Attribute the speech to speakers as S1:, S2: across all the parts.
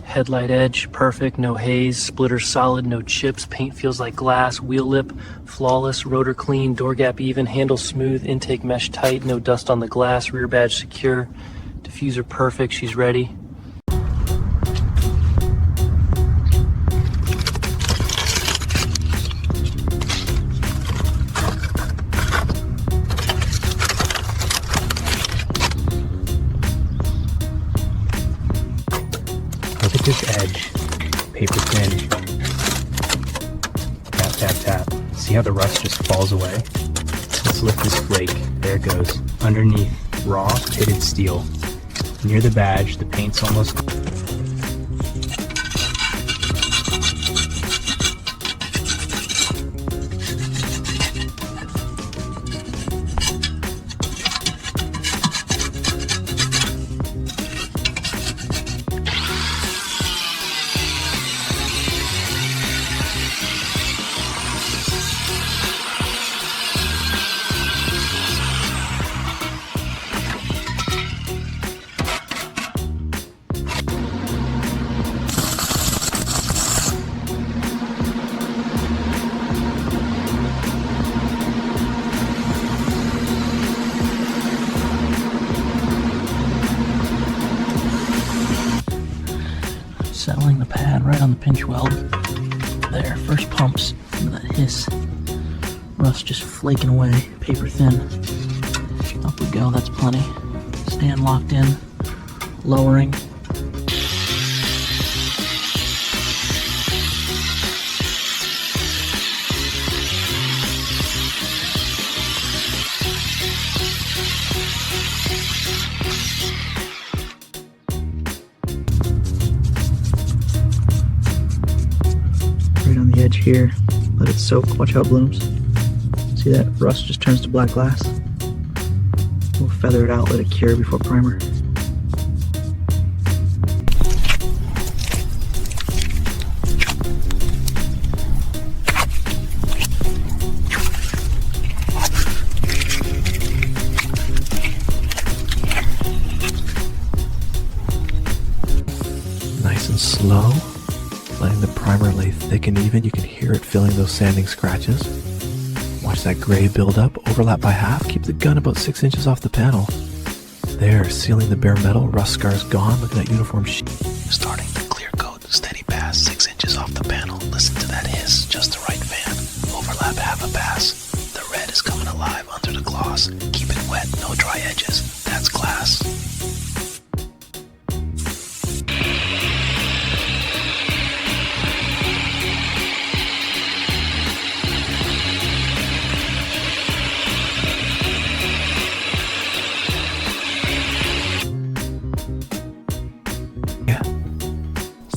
S1: Headlight edge, perfect, no haze. Splitter solid, no chips. Paint feels like glass. Wheel lip, flawless. Rotor clean, door gap even. Handle smooth, intake mesh tight, no dust on the glass. Rear badge secure. Diffuser perfect, she's ready.
S2: Look at this edge, paper thin. Tap, tap, tap. See how the rust just falls away? Let's lift this flake. There it goes. Underneath, raw, pitted steel. Near the badge, the paint's almost...
S1: Settling the pad right on the pinch weld. There, first pumps. Look at that hiss. Rust just flaking away, paper thin. Up we go, that's plenty. Stand locked in, lowering. Right on the edge here, let it soak, watch how it blooms. See that rust just turns to black glass? We'll feather it out, let it cure before primer.
S3: Nice and slow. Letting the primer lay thick and even. You can hear it filling those sanding scratches. Watch that gray build up, overlap by half, keep the gun about 6 inches off the panel. There, sealing the bare metal, rust scars gone, look at that uniform sheet. Starting to clear coat, steady pass, 6 inches off the panel, listen to that hiss, just the right fan, overlap half a pass. The red is coming alive under the gloss, keep it wet, no dry edges, that's glass.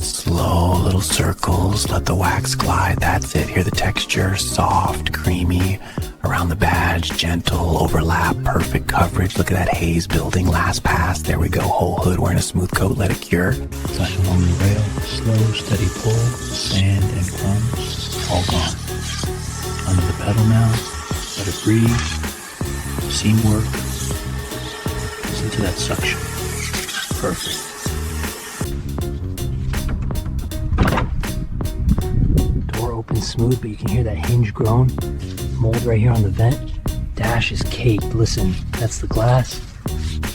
S3: Slow little circles, let the wax glide, that's it. Hear the texture, soft, creamy, around the badge, gentle, overlap, perfect coverage. Look at that haze building, last pass, there we go. Whole hood wearing a smooth coat, let it cure.
S2: Touch along the rail, slow, steady pull, sand and crumbs, all gone. Under the pedal now, let it breathe, seam work. Listen to that suction, perfect.
S1: Open smooth, but you can hear that hinge groan. Mold right here on the vent. Dash is caked. Listen, that's the glass.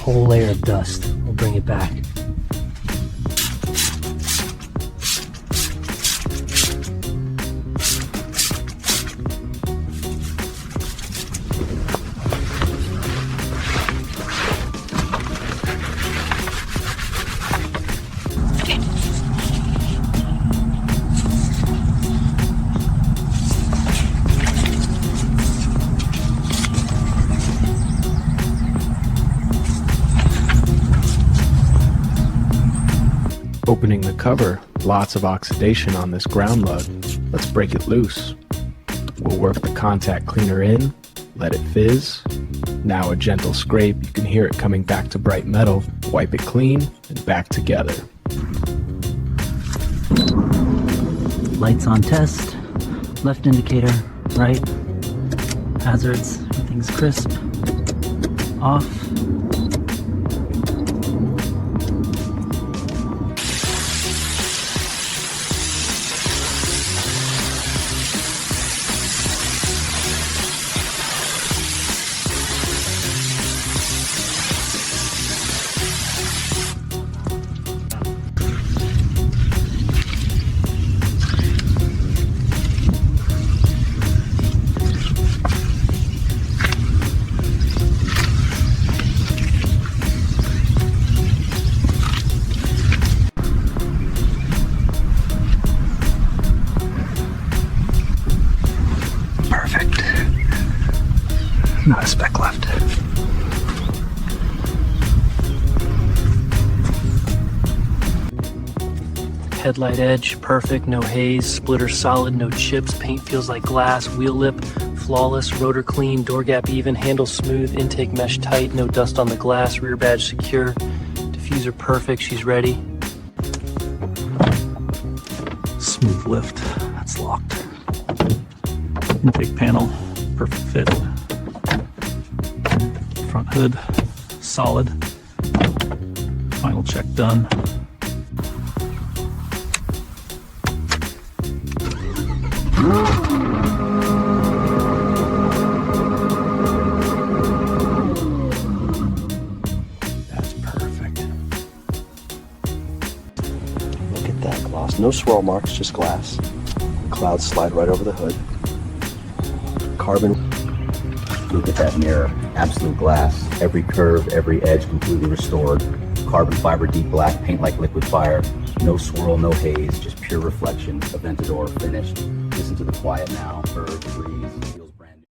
S1: Whole layer of dust. We'll bring it back.
S3: Opening the cover, lots of oxidation on this ground lug. Let's break it loose. We'll work the contact cleaner in, let it fizz. Now a gentle scrape, you can hear it coming back to bright metal. Wipe it clean and back together.
S1: Lights on test. Left indicator, right. Hazards, everything's crisp. Off.
S2: Not a speck left.
S1: Headlight edge, perfect, no haze, splitter solid, no chips, paint feels like glass, wheel lip, flawless, rotor clean, door gap even, handle smooth, intake mesh tight, no dust on the glass, rear badge secure, diffuser perfect, she's ready.
S2: Smooth lift, that's locked. Intake panel, perfect fit. Front hood, solid. Final check done.
S3: That's perfect.
S4: Look at that gloss. No swirl marks, just glass. Clouds slide right over the hood. Carbon. Look at that mirror. Absolute glass. Every curve, every edge completely restored. Carbon fiber deep black, paint like liquid fire. No swirl, no haze, just pure reflection. Aventador finished. Listen to the quiet now. Bird,